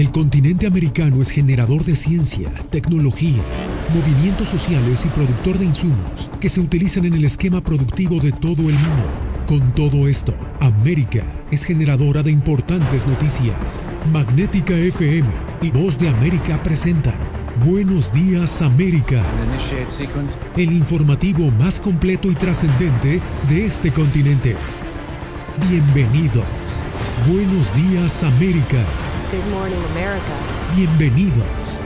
El continente americano es generador de ciencia, tecnología, movimientos sociales y productor de insumos que se utilizan en el esquema productivo de todo el mundo. Con todo esto, América es generadora de importantes noticias. Magnética FM y Voz de América presentan Buenos Días América, el informativo más completo y trascendente de este continente. Bienvenidos. Buenos Días América. Good morning, America. Bienvenidos.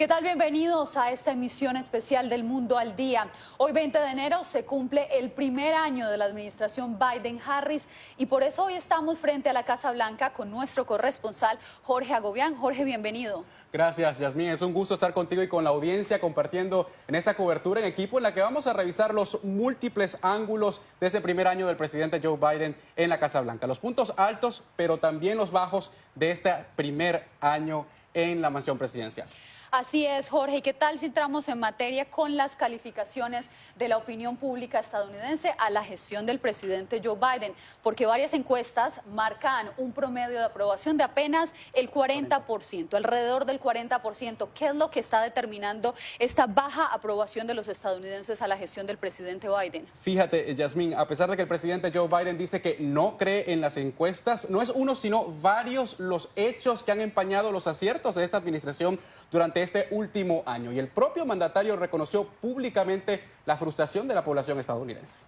¿Qué tal? Bienvenidos a esta emisión especial del Mundo al Día. Hoy 20 de enero se cumple el primer año de la administración Biden-Harris y por eso hoy estamos frente a la Casa Blanca con nuestro corresponsal Jorge Agobián. Jorge, bienvenido. Gracias, Yasmín. Es un gusto estar contigo y con la audiencia compartiendo en esta cobertura en equipo en la que vamos a revisar los múltiples ángulos de este primer año del presidente Joe Biden en la Casa Blanca. Los puntos altos, pero también los bajos de este primer año en la mansión presidencial. Así es, Jorge. ¿Y qué tal si entramos en materia con las calificaciones de la opinión pública estadounidense a la gestión del presidente Joe Biden? Porque varias encuestas marcan un promedio de aprobación de apenas el 40%, alrededor del 40%. ¿Qué es lo que está determinando esta baja aprobación de los estadounidenses a la gestión del presidente Biden? Fíjate, Yasmín, a pesar de que el presidente Joe Biden dice que no cree en las encuestas, no es uno, sino varios los hechos que han empañado los aciertos de esta administración durante este último año. Y el propio mandatario reconoció públicamente la frustración de la población estadounidense.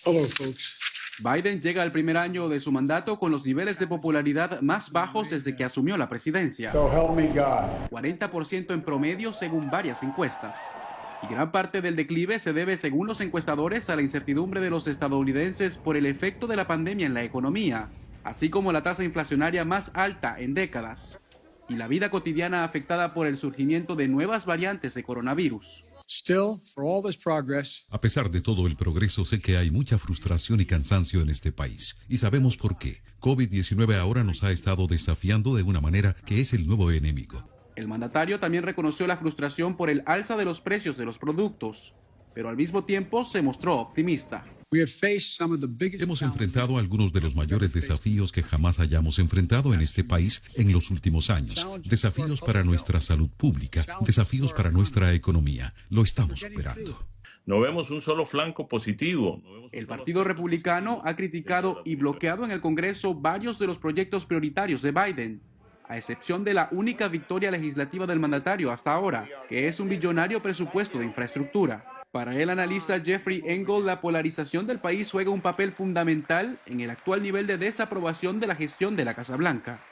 Hello, folks. Biden llega al primer año de su mandato con los niveles de popularidad más bajos desde que asumió la presidencia. So help me God. 40% en promedio según varias encuestas. Y gran parte del declive se debe, según los encuestadores, a la incertidumbre de los estadounidenses por el efecto de la pandemia en la economía, así como la tasa inflacionaria más alta en décadas y la vida cotidiana afectada por el surgimiento de nuevas variantes de coronavirus. Still, for all this progress, A pesar de todo el progreso, sé que hay mucha frustración y cansancio en este país. Y sabemos por qué. COVID-19 ahora nos ha estado desafiando de una manera que es el nuevo enemigo. El mandatario también reconoció la frustración por el alza de los precios de los productos, pero al mismo tiempo se mostró optimista. we have faced some of the biggest Hemos challenges enfrentado algunos de los mayores desafíos que jamás hayamos enfrentado en este país en los últimos años. Desafíos para nuestra salud pública, desafíos para nuestra economía. Lo estamos superando. No vemos un solo flanco positivo. El Partido Republicano ha criticado y bloqueado en el Congreso varios de los proyectos prioritarios de Biden, a excepción de la única victoria legislativa del mandatario hasta ahora, que es un billonario presupuesto de infraestructura. Para el analista Jeffrey Engel, la polarización del país juega un papel fundamental en el actual nivel de desaprobación de la gestión de la Casa Blanca.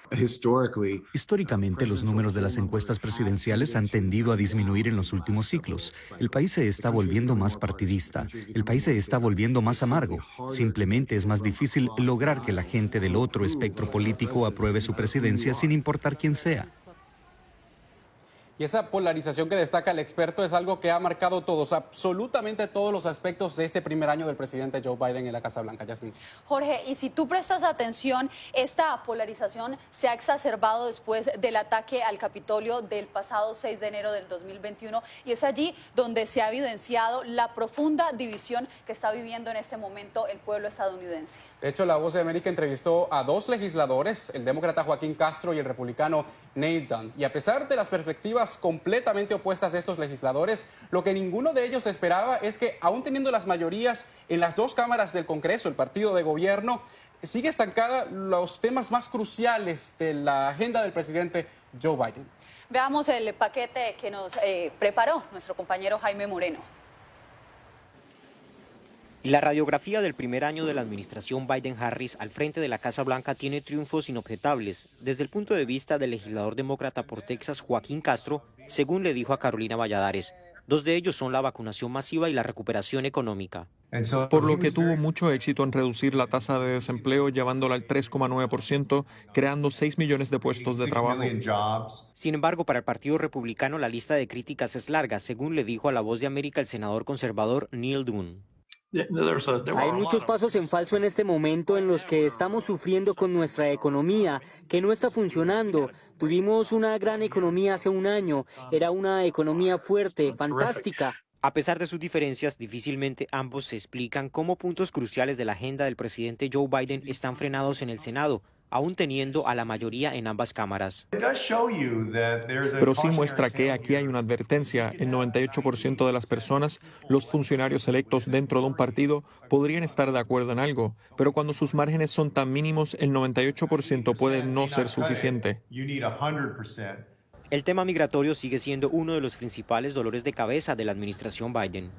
Históricamente, los números de las encuestas presidenciales han tendido a disminuir en los últimos ciclos. El país se está volviendo más partidista. El país se está volviendo más amargo. Simplemente es más difícil lograr que la gente del otro espectro político apruebe su presidencia sin importar quién sea. Y esa polarización que destaca el experto es algo que ha marcado todos, absolutamente todos los aspectos de este primer año del presidente Joe Biden en la Casa Blanca. Yasmín. Jorge, y si tú prestas atención, esta polarización se ha exacerbado después del ataque al Capitolio del pasado 6 de enero del 2021 y es allí donde se ha evidenciado la profunda división que está viviendo en este momento el pueblo estadounidense. De hecho, La Voz de América entrevistó a dos legisladores, el demócrata Joaquín Castro y el republicano Nate Dunn. Y a pesar de las perspectivas completamente opuestas de estos legisladores, lo que ninguno de ellos esperaba es que, aún teniendo las mayorías en las dos cámaras del Congreso, el partido de gobierno, sigue estancada los temas más cruciales de la agenda del presidente Joe Biden. Veamos el paquete que nos preparó nuestro compañero Jaime Moreno. La radiografía del primer año de la administración Biden-Harris al frente de la Casa Blanca tiene triunfos inobjetables desde el punto de vista del legislador demócrata por Texas, Joaquín Castro, según le dijo a Carolina Valladares. Dos de ellos son la vacunación masiva y la recuperación económica. Por lo que tuvo mucho éxito en reducir la tasa de desempleo, llevándola al 3,9%, creando 6 millones de puestos de trabajo. Sin embargo, para el Partido Republicano la lista de críticas es larga, según le dijo a La Voz de América el senador conservador Neil Dunn. Hay muchos pasos en falso en este momento en los que estamos sufriendo con nuestra economía, que no está funcionando. Tuvimos una gran economía hace un año, era una economía fuerte, fantástica. A pesar de sus diferencias, difícilmente ambos se explican cómo puntos cruciales de la agenda del presidente Joe Biden están frenados en el Senado, aún teniendo a la mayoría en ambas cámaras. Pero sí muestra que aquí hay una advertencia. El 98% de las personas, los funcionarios electos dentro de un partido, podrían estar de acuerdo en algo, pero cuando sus márgenes son tan mínimos, el 98% puede no ser suficiente. El tema migratorio sigue siendo uno de los principales dolores de cabeza de la administración Biden.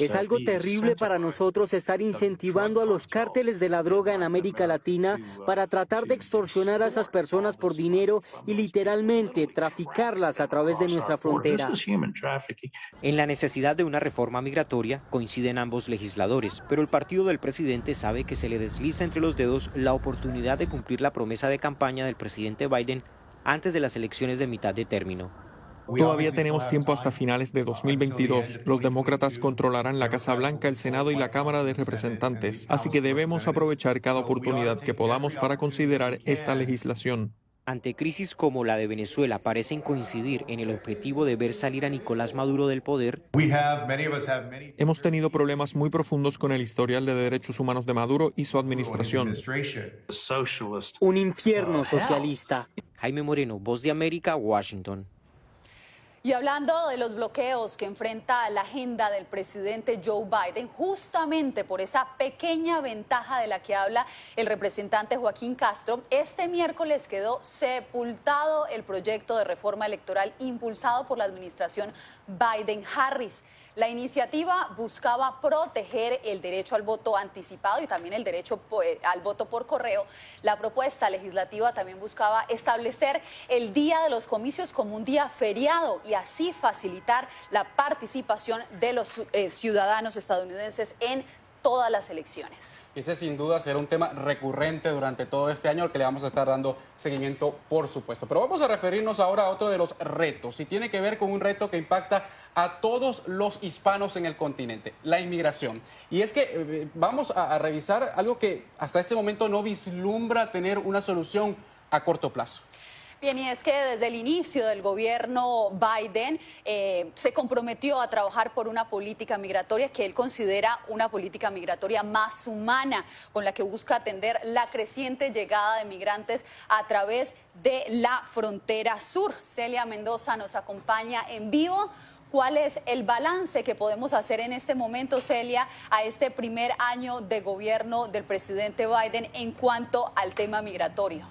Es algo terrible para nosotros estar incentivando a los cárteles de la droga en América Latina para tratar de extorsionar a esas personas por dinero y literalmente traficarlas a través de nuestra frontera. En la necesidad de una reforma migratoria coinciden ambos legisladores, pero el partido del presidente sabe que se le desliza entre los dedos la oportunidad de cumplir la promesa de campaña del presidente Biden antes de las elecciones de mitad de término. Todavía tenemos tiempo hasta finales de 2022. Los demócratas controlarán la Casa Blanca, el Senado y la Cámara de Representantes, así que debemos aprovechar cada oportunidad que podamos para considerar esta legislación. Ante crisis como la de Venezuela parecen coincidir en el objetivo de ver salir a Nicolás Maduro del poder. Hemos tenido problemas muy profundos con el historial de derechos humanos de Maduro y su administración. Un infierno socialista. Jaime Moreno, Voz de América, Washington. Y hablando de los bloqueos que enfrenta la agenda del presidente Joe Biden, justamente por esa pequeña ventaja de la que habla el representante Joaquín Castro, este miércoles quedó sepultado el proyecto de reforma electoral impulsado por la administración Biden-Harris. La iniciativa buscaba proteger el derecho al voto anticipado y también el derecho al voto por correo. La propuesta legislativa también buscaba establecer el día de los comicios como un día feriado y así facilitar la participación de los ciudadanos estadounidenses en todas las elecciones. Ese sin duda será un tema recurrente durante todo este año al que le vamos a estar dando seguimiento, por supuesto. Pero vamos a referirnos ahora a otro de los retos y tiene que ver con un reto que impacta a todos los hispanos en el continente, la inmigración. Y es que vamos a revisar algo que hasta este momento no vislumbra tener una solución a corto plazo. Bien, y es que desde el inicio del gobierno Biden se comprometió a trabajar por una política migratoria que él considera una política migratoria más humana, con la que busca atender la creciente llegada de migrantes a través de la frontera sur. Celia Mendoza nos acompaña en vivo. ¿Cuál es el balance que podemos hacer en este momento, Celia, a este primer año de gobierno del presidente Biden en cuanto al tema migratorio?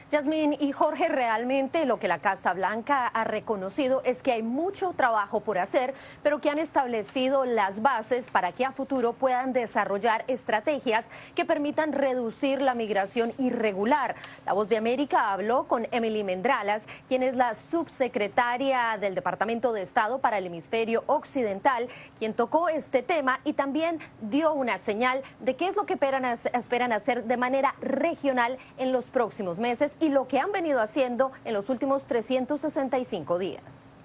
Yasmín y Jorge, realmente lo que la Casa Blanca ha reconocido es que hay mucho trabajo por hacer, pero que han establecido las bases para que a futuro puedan desarrollar estrategias que permitan reducir la migración irregular. La Voz de América habló con Emily Mendralas, quien es la subsecretaria del Departamento de Estado para el Hemisferio Occidental, quien tocó este tema y también dio una señal de qué es lo que esperan hacer de manera regional en los próximos meses y lo que han venido haciendo en los últimos 365 días.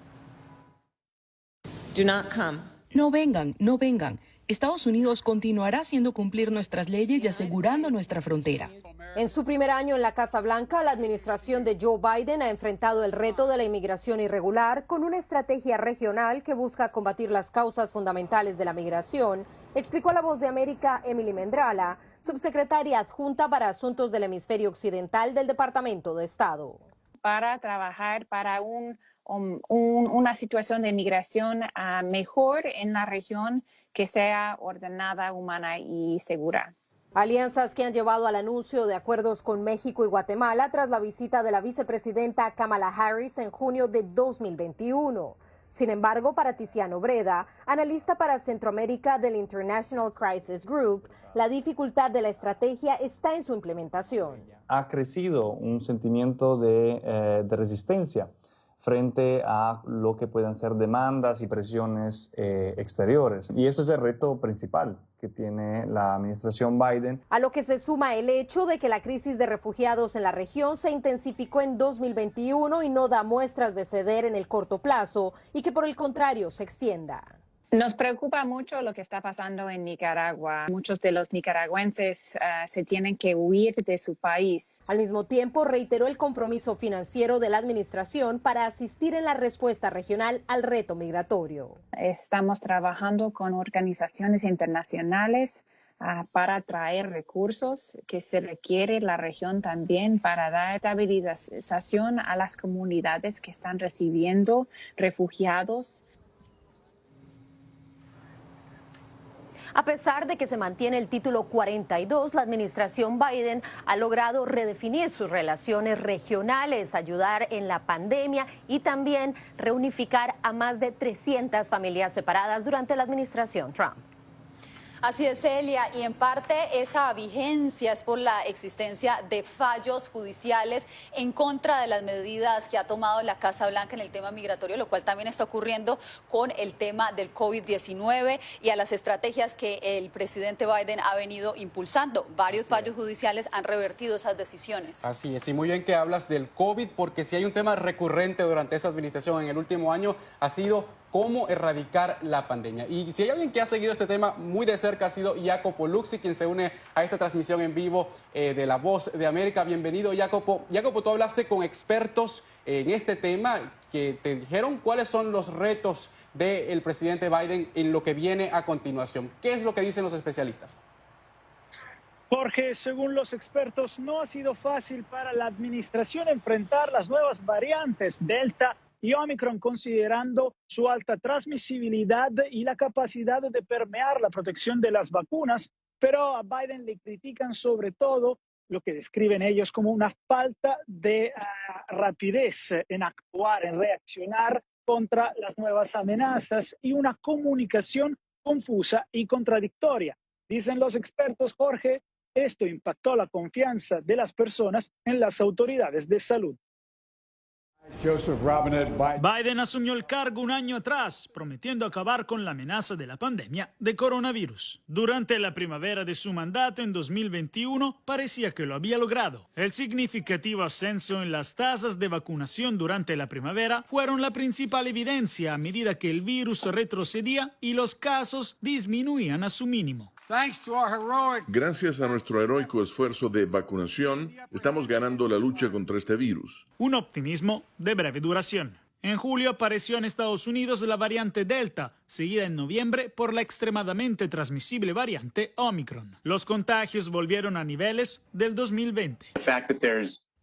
Do not come. No vengan, no vengan. Estados Unidos continuará haciendo cumplir nuestras leyes y asegurando nuestra frontera. En su primer año en la Casa Blanca, la administración de Joe Biden ha enfrentado el reto de la inmigración irregular con una estrategia regional que busca combatir las causas fundamentales de la migración, explicó a La Voz de América Emily Mendrala, subsecretaria adjunta para Asuntos del Hemisferio Occidental del Departamento de Estado. Para trabajar para una situación de migración mejor en la región que sea ordenada, humana y segura. Alianzas que han llevado al anuncio de acuerdos con México y Guatemala tras la visita de la vicepresidenta Kamala Harris en junio de 2021. Sin embargo, para Tiziano Breda, analista para Centroamérica del International Crisis Group, la dificultad de la estrategia está en su implementación. Ha crecido un sentimiento de resistencia frente a lo que puedan ser demandas y presiones exteriores. Y eso es el reto principal que tiene la administración Biden. A lo que se suma el hecho de que la crisis de refugiados en la región se intensificó en 2021 y no da muestras de ceder en el corto plazo y que por el contrario se extienda. Nos preocupa mucho lo que está pasando en Nicaragua. Muchos de los nicaragüenses se tienen que huir de su país. Al mismo tiempo, reiteró el compromiso financiero de la administración para asistir en la respuesta regional al reto migratorio. Estamos trabajando con organizaciones internacionales para traer recursos que se requiere la región también para dar estabilización a las comunidades que están recibiendo refugiados. A pesar de que se mantiene el título 42, la administración Biden ha logrado redefinir sus relaciones regionales, ayudar en la pandemia y también reunificar a más de 300 familias separadas durante la administración Trump. Así es, Celia, y en parte esa vigencia es por la existencia de fallos judiciales en contra de las medidas que ha tomado la Casa Blanca en el tema migratorio, lo cual también está ocurriendo con el tema del COVID-19 y a las estrategias que el presidente Biden ha venido impulsando. Varios fallos judiciales han revertido esas decisiones. Así es, y muy bien que hablas del COVID, porque si hay un tema recurrente durante esta administración en el último año ha sido cómo erradicar la pandemia. Y si hay alguien que ha seguido este tema muy de cerca ha sido Jacopo Luzzi, quien se une a esta transmisión en vivo de La Voz de América. Bienvenido, Jacopo. Jacopo, tú hablaste con expertos en este tema que te dijeron cuáles son los retos del presidente Biden en lo que viene a continuación. ¿Qué es lo que dicen los especialistas? Jorge, según los expertos, no ha sido fácil para la administración enfrentar las nuevas variantes Delta y Omicron, considerando su alta transmisibilidad y la capacidad de permear la protección de las vacunas, pero a Biden le critican sobre todo lo que describen ellos como una falta de rapidez en actuar, en reaccionar contra las nuevas amenazas y una comunicación confusa y contradictoria. Dicen los expertos, Jorge, esto impactó la confianza de las personas en las autoridades de salud. Biden asumió el cargo un año atrás, prometiendo acabar con la amenaza de la pandemia de coronavirus. Durante la primavera de su mandato en 2021, parecía que lo había logrado. El significativo ascenso en las tasas de vacunación durante la primavera fueron la principal evidencia a medida que el virus retrocedía y los casos disminuían a su mínimo. Gracias a nuestro heroico esfuerzo de vacunación, estamos ganando la lucha contra este virus. Un optimismo de breve duración. En julio apareció en Estados Unidos la variante Delta, seguida en noviembre por la extremadamente transmisible variante Omicron. Los contagios volvieron a niveles del 2020.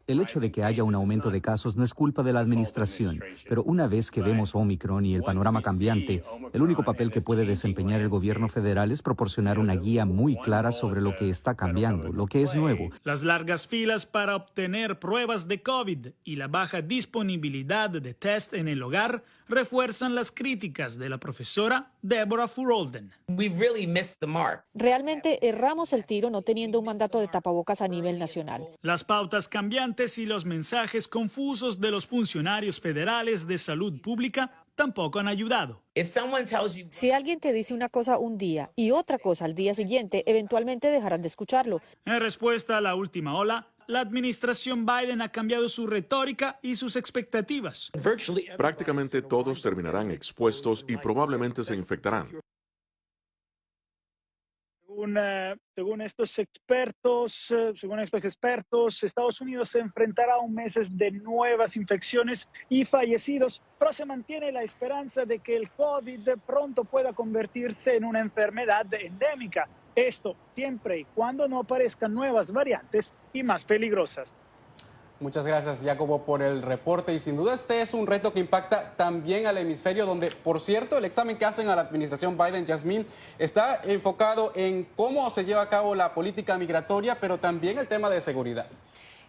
El hecho de que haya un aumento de casos no es culpa de la administración, pero una vez que vemos Omicron y el panorama cambiante, el único papel que puede desempeñar el gobierno federal es proporcionar una guía muy clara sobre lo que está cambiando, lo que es nuevo. Las largas filas para obtener pruebas de COVID y la baja disponibilidad de test en el hogar refuerzan las críticas de la profesora Deborah Furolden. Realmente erramos el tiro no teniendo un mandato de tapabocas a nivel nacional. Las pautas cambiantes y los mensajes confusos de los funcionarios federales de salud pública tampoco han ayudado. Si alguien te dice una cosa un día y otra cosa al día siguiente, eventualmente dejarán de escucharlo. En respuesta a la última ola, la administración Biden ha cambiado su retórica y sus expectativas. Prácticamente todos terminarán expuestos y probablemente se infectarán. Según estos expertos, Estados Unidos se enfrentará a un mes de nuevas infecciones y fallecidos, pero se mantiene la esperanza de que el COVID pronto pueda convertirse en una enfermedad endémica. Esto siempre y cuando no aparezcan nuevas variantes y más peligrosas. Muchas gracias, Jacobo, por el reporte. Y sin duda este es un reto que impacta también al hemisferio, donde, por cierto, el examen que hacen a la administración Biden, Yasmín, está enfocado en cómo se lleva a cabo la política migratoria, pero también el tema de seguridad.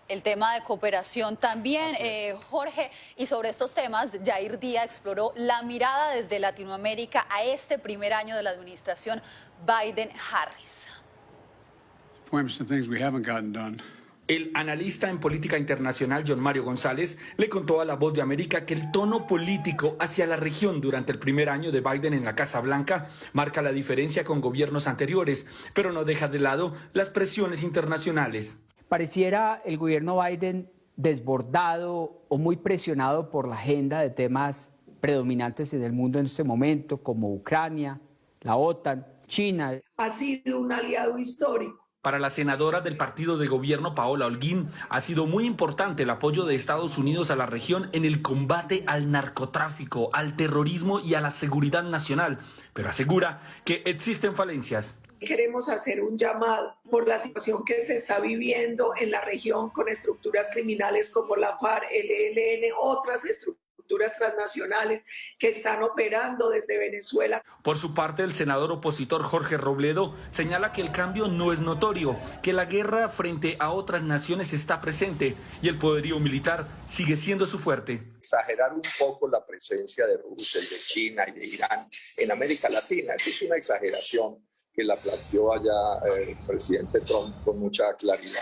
El tema de cooperación también, Jorge, y sobre estos temas, Yair Díaz exploró la mirada desde Latinoamérica a este primer año de la administración Biden-Harris. El analista en política internacional John Mario González le contó a La Voz de América que el tono político hacia la región durante el primer año de Biden en la Casa Blanca marca la diferencia con gobiernos anteriores, pero no deja de lado las presiones internacionales. Pareciera el gobierno Biden desbordado o muy presionado por la agenda de temas predominantes en el mundo en este momento, como Ucrania, la OTAN, China. Ha sido un aliado histórico. Para la senadora del partido de gobierno, Paola Holguín, ha sido muy importante el apoyo de Estados Unidos a la región en el combate al narcotráfico, al terrorismo y a la seguridad nacional, pero asegura que existen falencias. Queremos hacer un llamado por la situación que se está viviendo en la región con estructuras criminales como la FARC, el ELN, otras estructuras transnacionales que están operando desde Venezuela. Por su parte, el senador opositor Jorge Robledo señala que el cambio no es notorio, que la guerra frente a otras naciones está presente y el poderío militar sigue siendo su fuerte. Exagerar un poco la presencia de Rusia, de China y de Irán en América Latina, esto es una exageración que la planteó allá el presidente Trump con mucha claridad.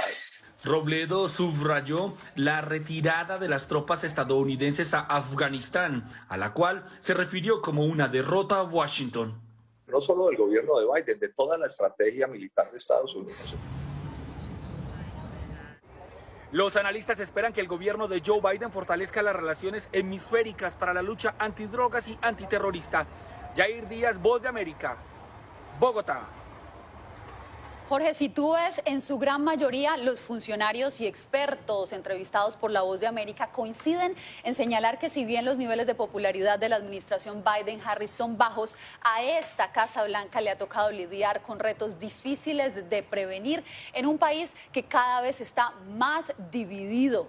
Robledo subrayó la retirada de las tropas estadounidenses a Afganistán, a la cual se refirió como una derrota a Washington. No solo del gobierno de Biden, de toda la estrategia militar de Estados Unidos. Los analistas esperan que el gobierno de Joe Biden fortalezca las relaciones hemisféricas para la lucha antidrogas y antiterrorista. Jair Díaz, Voz de América, Bogotá. Jorge, si tú ves, en su gran mayoría los funcionarios y expertos entrevistados por La Voz de América coinciden en señalar que si bien los niveles de popularidad de la administración Biden-Harris son bajos, a esta Casa Blanca le ha tocado lidiar con retos difíciles de prevenir en un país que cada vez está más dividido.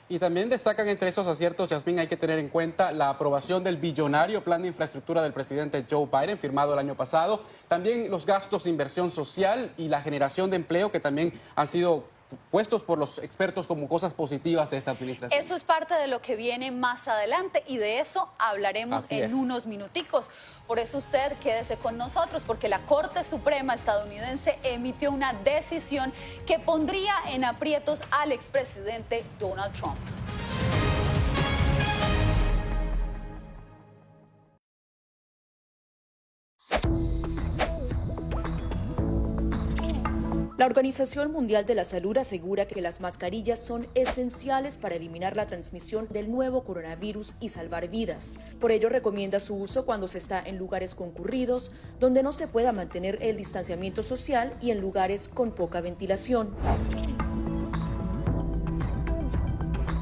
Y también destacan entre esos aciertos, Yasmín, hay que tener en cuenta la aprobación del billonario plan de infraestructura del presidente Joe Biden, firmado el año pasado. También los gastos de inversión social y la generación de empleo, que también han sido puestos por los expertos como cosas positivas de esta administración. Eso es parte de lo que viene más adelante y de eso hablaremos en unos minuticos. Por eso usted quédese con nosotros, porque la Corte Suprema estadounidense emitió una decisión que pondría en aprietos al expresidente Donald Trump. La Organización Mundial de la Salud asegura que las mascarillas son esenciales para eliminar la transmisión del nuevo coronavirus y salvar vidas. Por ello, recomienda su uso cuando se está en lugares concurridos, donde no se pueda mantener el distanciamiento social y en lugares con poca ventilación.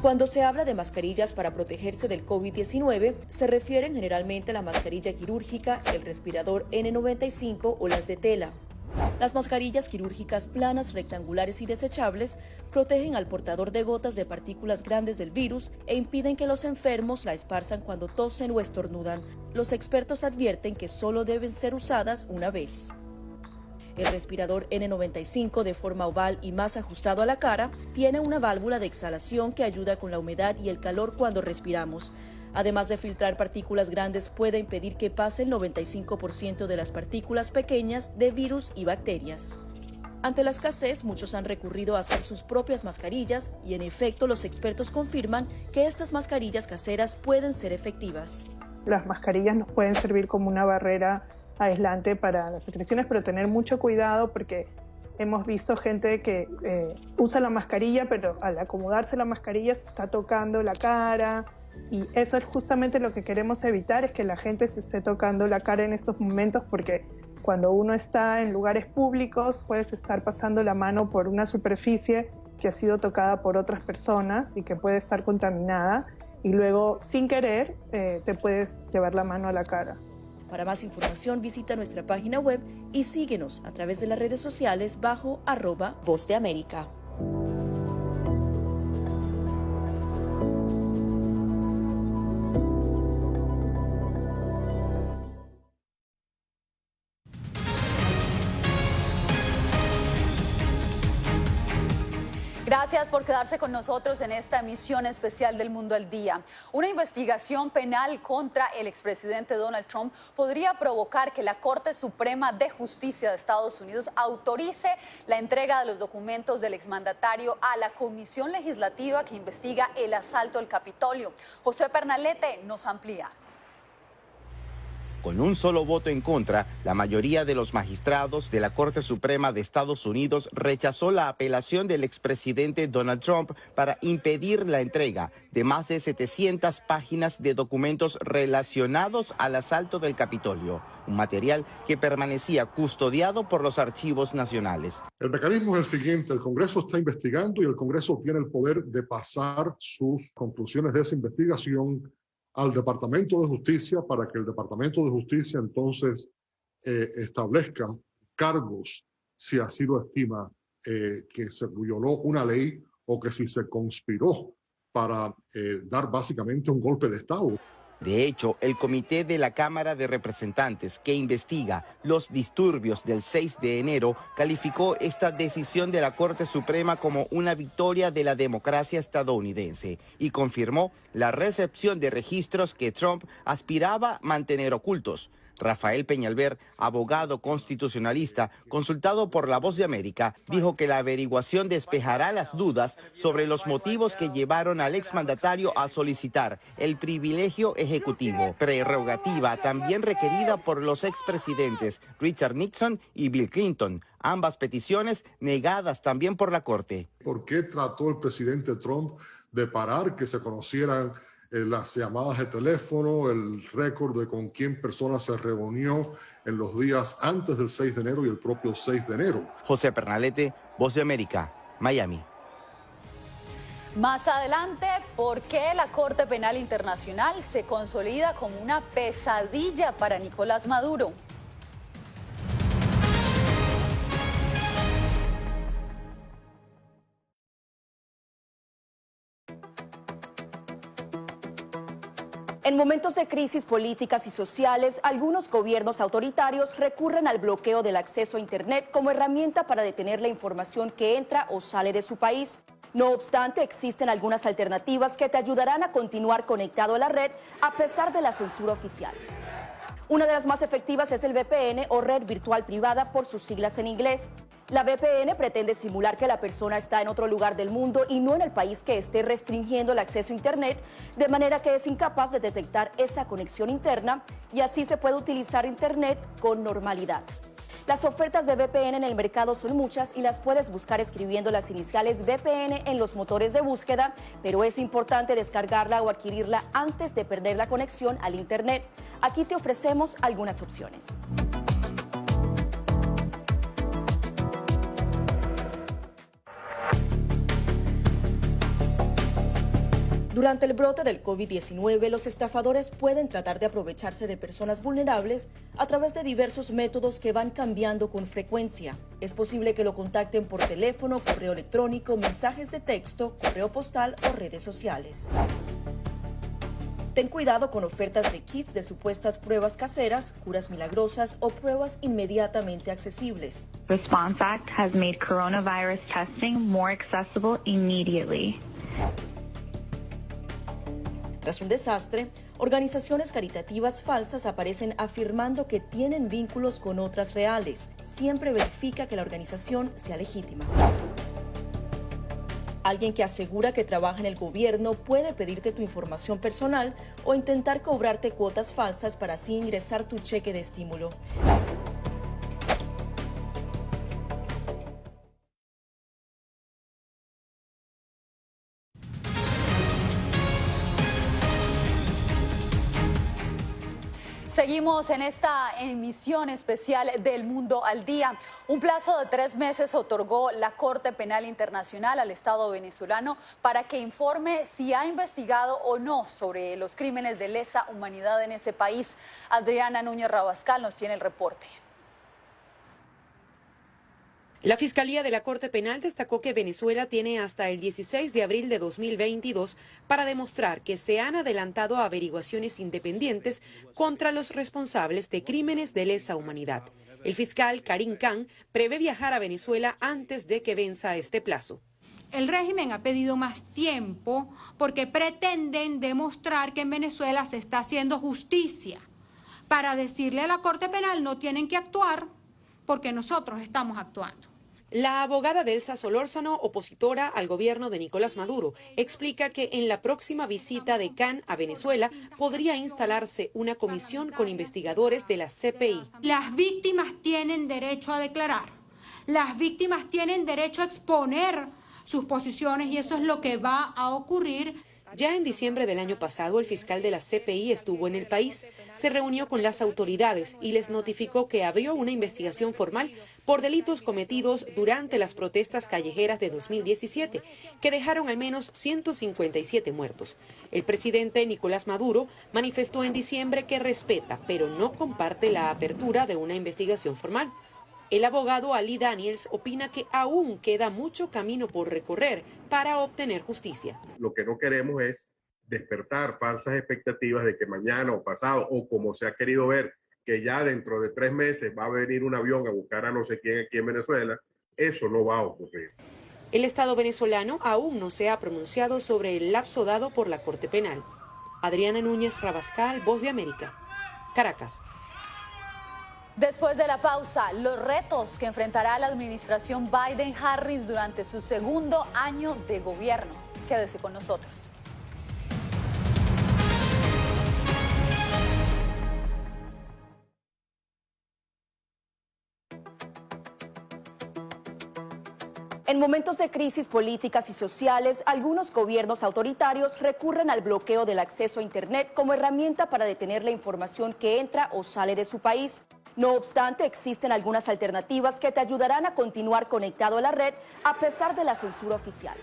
Cuando se habla de mascarillas para protegerse del COVID-19, se refieren generalmente a la mascarilla quirúrgica, el respirador N95 o las de tela. Las mascarillas quirúrgicas planas, rectangulares y desechables protegen al portador de gotas de partículas grandes del virus e impiden que los enfermos la esparzan cuando tosen o estornudan. Los expertos advierten que solo deben ser usadas una vez. El respirador N95, de forma oval y más ajustado a la cara, tiene una válvula de exhalación que ayuda con la humedad y el calor cuando respiramos. Además de filtrar partículas grandes, puede impedir que pase el 95% de las partículas pequeñas de virus y bacterias. Ante la escasez, muchos han recurrido a hacer sus propias mascarillas y, en efecto, los expertos confirman que estas mascarillas caseras pueden ser efectivas. Las mascarillas nos pueden servir como una barrera aislante para las secreciones, pero tener mucho cuidado porque hemos visto gente que usa la mascarilla, pero al acomodarse la mascarilla se está tocando la cara. Y eso es justamente lo que queremos evitar, es que la gente se esté tocando la cara en estos momentos, porque cuando uno está en lugares públicos puedes estar pasando la mano por una superficie que ha sido tocada por otras personas y que puede estar contaminada y luego sin querer te puedes llevar la mano a la cara. Para más información visita nuestra página web y síguenos a través de las redes sociales bajo @Voz de América. Gracias por quedarse con nosotros en esta emisión especial del Mundo al Día. Una investigación penal contra el expresidente Donald Trump podría provocar que la Corte Suprema de Justicia de Estados Unidos autorice la entrega de los documentos del exmandatario a la Comisión Legislativa que investiga el asalto al Capitolio. José Pernalete nos amplía. Con un solo voto en contra, la mayoría de los magistrados de la Corte Suprema de Estados Unidos rechazó la apelación del expresidente Donald Trump para impedir la entrega de más de 700 páginas de documentos relacionados al asalto del Capitolio, un material que permanecía custodiado por los archivos nacionales. El mecanismo es el siguiente: el Congreso está investigando y el Congreso tiene el poder de pasar sus conclusiones de esa investigación al Departamento de Justicia para que el Departamento de Justicia entonces establezca cargos si así lo estima que se violó una ley o que si se conspiró para dar básicamente un golpe de Estado. De hecho, el comité de la Cámara de Representantes que investiga los disturbios del 6 de enero calificó esta decisión de la Corte Suprema como una victoria de la democracia estadounidense y confirmó la recepción de registros que Trump aspiraba a mantener ocultos. Rafael Peñalver, abogado constitucionalista, consultado por La Voz de América, dijo que la averiguación despejará las dudas sobre los motivos que llevaron al exmandatario a solicitar el privilegio ejecutivo, prerrogativa también requerida por los expresidentes Richard Nixon y Bill Clinton, ambas peticiones negadas también por la Corte. ¿Por qué trató el presidente Trump de parar que se conocieran las llamadas de teléfono, el récord de con quién persona se reunió en los días antes del 6 de enero y el propio 6 de enero? José Pernalete, Voz de América, Miami. Más adelante, ¿por qué la Corte Penal Internacional se consolida como una pesadilla para Nicolás Maduro? En momentos de crisis políticas y sociales, algunos gobiernos autoritarios recurren al bloqueo del acceso a Internet como herramienta para detener la información que entra o sale de su país. No obstante, existen algunas alternativas que te ayudarán a continuar conectado a la red a pesar de la censura oficial. Una de las más efectivas es el VPN o red virtual privada por sus siglas en inglés. La VPN pretende simular que la persona está en otro lugar del mundo y no en el país que esté restringiendo el acceso a Internet, de manera que es incapaz de detectar esa conexión interna y así se puede utilizar Internet con normalidad. Las ofertas de VPN en el mercado son muchas y las puedes buscar escribiendo las iniciales VPN en los motores de búsqueda, pero es importante descargarla o adquirirla antes de perder la conexión al Internet. Aquí te ofrecemos algunas opciones. Durante el brote del COVID-19, los estafadores pueden tratar de aprovecharse de personas vulnerables a través de diversos métodos que van cambiando con frecuencia. Es posible que lo contacten por teléfono, correo electrónico, mensajes de texto, correo postal o redes sociales. Ten cuidado con ofertas de kits de supuestas pruebas caseras, curas milagrosas o pruebas inmediatamente accesibles. Response Act has made coronavirus testing more accessible immediately. Tras un desastre, organizaciones caritativas falsas aparecen afirmando que tienen vínculos con otras reales. Siempre verifica que la organización sea legítima. Alguien que asegura que trabaja en el gobierno puede pedirte tu información personal o intentar cobrarte cuotas falsas para así ingresar tu cheque de estímulo. Seguimos en esta emisión especial del Mundo al Día. Un plazo de 3 meses otorgó la Corte Penal Internacional al Estado venezolano para que informe si ha investigado o no sobre los crímenes de lesa humanidad en ese país. Adriana Núñez Rabascal nos tiene el reporte. La Fiscalía de la Corte Penal destacó que Venezuela tiene hasta el 16 de abril de 2022 para demostrar que se han adelantado averiguaciones independientes contra los responsables de crímenes de lesa humanidad. El fiscal Karim Khan prevé viajar a Venezuela antes de que venza este plazo. El régimen ha pedido más tiempo porque pretenden demostrar que en Venezuela se está haciendo justicia. Para decirle a la Corte Penal no tienen que actuar porque nosotros estamos actuando. La abogada de Elsa Solórzano, opositora al gobierno de Nicolás Maduro, explica que en la próxima visita de Khan a Venezuela podría instalarse una comisión con investigadores de la CPI. Las víctimas tienen derecho a declarar, las víctimas tienen derecho a exponer sus posiciones y eso es lo que va a ocurrir. Ya en diciembre del año pasado, el fiscal de la CPI estuvo en el país, se reunió con las autoridades y les notificó que abrió una investigación formal por delitos cometidos durante las protestas callejeras de 2017, que dejaron al menos 157 muertos. El presidente Nicolás Maduro manifestó en diciembre que respeta, pero no comparte la apertura de una investigación formal. El abogado Ali Daniels opina que aún queda mucho camino por recorrer para obtener justicia. Lo que no queremos es despertar falsas expectativas de que mañana o pasado, o como se ha querido ver, que ya dentro de 3 meses va a venir un avión a buscar a no sé quién aquí en Venezuela. Eso no va a ocurrir. El Estado venezolano aún no se ha pronunciado sobre el lapso dado por la Corte Penal. Adriana Núñez Rabascal, Voz de América, Caracas. Después de la pausa, los retos que enfrentará la administración Biden-Harris durante su segundo año de gobierno. Quédese con nosotros. En momentos de crisis políticas y sociales, algunos gobiernos autoritarios recurren al bloqueo del acceso a Internet como herramienta para detener la información que entra o sale de su país. No obstante, existen algunas alternativas que te ayudarán a continuar conectado a la red a pesar de la censura oficial.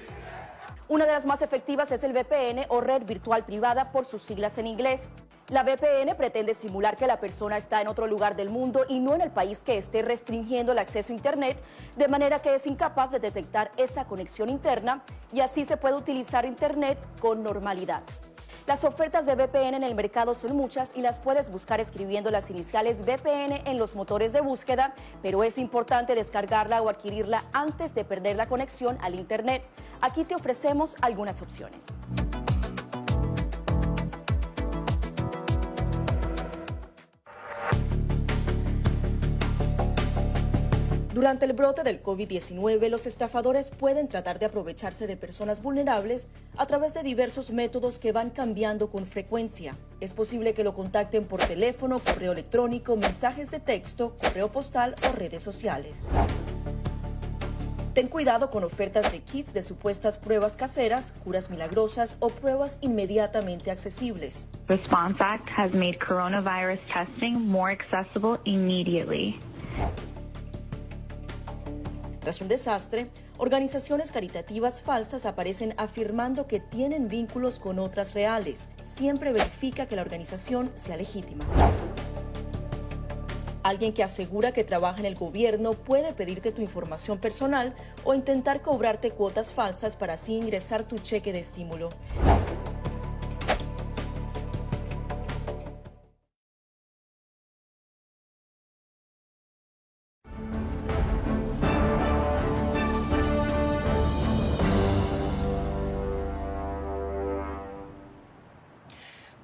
Una de las más efectivas es el VPN o red virtual privada por sus siglas en inglés. La VPN pretende simular que la persona está en otro lugar del mundo y no en el país que esté restringiendo el acceso a Internet, de manera que es incapaz de detectar esa conexión interna y así se puede utilizar Internet con normalidad. Las ofertas de VPN en el mercado son muchas y las puedes buscar escribiendo las iniciales VPN en los motores de búsqueda, pero es importante descargarla o adquirirla antes de perder la conexión al Internet. Aquí te ofrecemos algunas opciones. Durante el brote del COVID-19, los estafadores pueden tratar de aprovecharse de personas vulnerables a través de diversos métodos que van cambiando con frecuencia. Es posible que lo contacten por teléfono, correo electrónico, mensajes de texto, correo postal o redes sociales. Ten cuidado con ofertas de kits de supuestas pruebas caseras, curas milagrosas o pruebas inmediatamente accesibles. Response Act has made coronavirus testing more accessible immediately. Tras un desastre, organizaciones caritativas falsas aparecen afirmando que tienen vínculos con otras reales. Siempre verifica que la organización sea legítima. Alguien que asegura que trabaja en el gobierno puede pedirte tu información personal o intentar cobrarte cuotas falsas para así ingresar tu cheque de estímulo.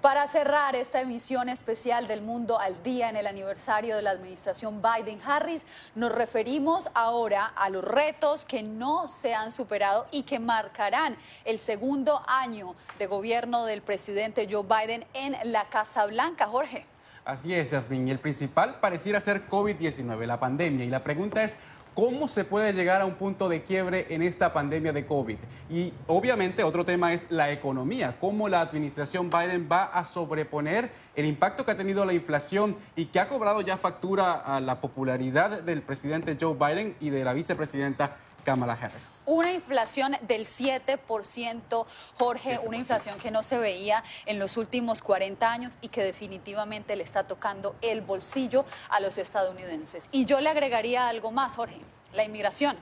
Para cerrar esta emisión especial del Mundo al Día en el aniversario de la administración Biden-Harris, nos referimos ahora a los retos que no se han superado y que marcarán el segundo año de gobierno del presidente Joe Biden en la Casa Blanca. Jorge. Así es, Yasmín. Y el principal pareciera ser COVID-19, la pandemia. Y la pregunta es, ¿cómo se puede llegar a un punto de quiebre en esta pandemia de COVID? Y obviamente otro tema es la economía, cómo la administración Biden va a sobreponer el impacto que ha tenido la inflación y que ha cobrado ya factura a la popularidad del presidente Joe Biden y de la vicepresidenta Kamala Harris. Una inflación del 7%, Jorge, una inflación que no se veía en los últimos 40 años y que definitivamente le está tocando el bolsillo a los estadounidenses. Y yo le agregaría algo más, Jorge, la inmigración.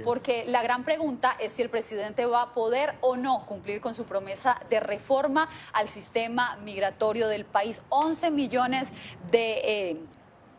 Porque la gran pregunta es si el presidente va a poder o no cumplir con su promesa de reforma al sistema migratorio del país. 11 millones de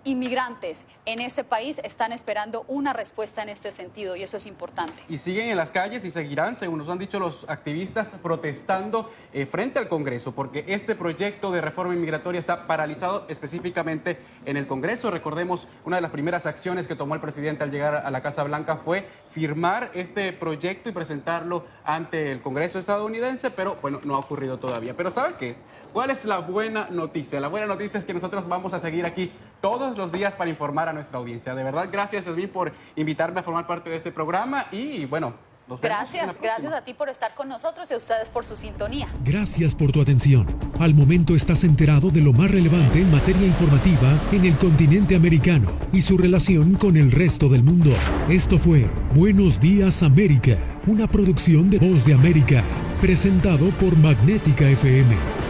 inmigrantes en este país están esperando una respuesta en este sentido y eso es importante. Y siguen en las calles y seguirán, según nos han dicho los activistas, protestando frente al Congreso, porque este proyecto de reforma inmigratoria está paralizado específicamente en el Congreso. Recordemos, una de las primeras acciones que tomó el presidente al llegar a la Casa Blanca fue firmar este proyecto y presentarlo ante el Congreso estadounidense, pero bueno, no ha ocurrido todavía. Pero ¿saben qué? ¿Cuál es la buena noticia? La buena noticia es que nosotros vamos a seguir aquí todos los días para informar a nuestra audiencia. De verdad, gracias, Yasmín, por invitarme a formar parte de este programa y bueno, nos vemos. Gracias a ti por estar con nosotros y a ustedes por su sintonía. Gracias por tu atención. Al momento estás enterado de lo más relevante en materia informativa en el continente americano y su relación con el resto del mundo. Esto fue Buenos Días América, una producción de Voz de América, presentado por Magnética FM.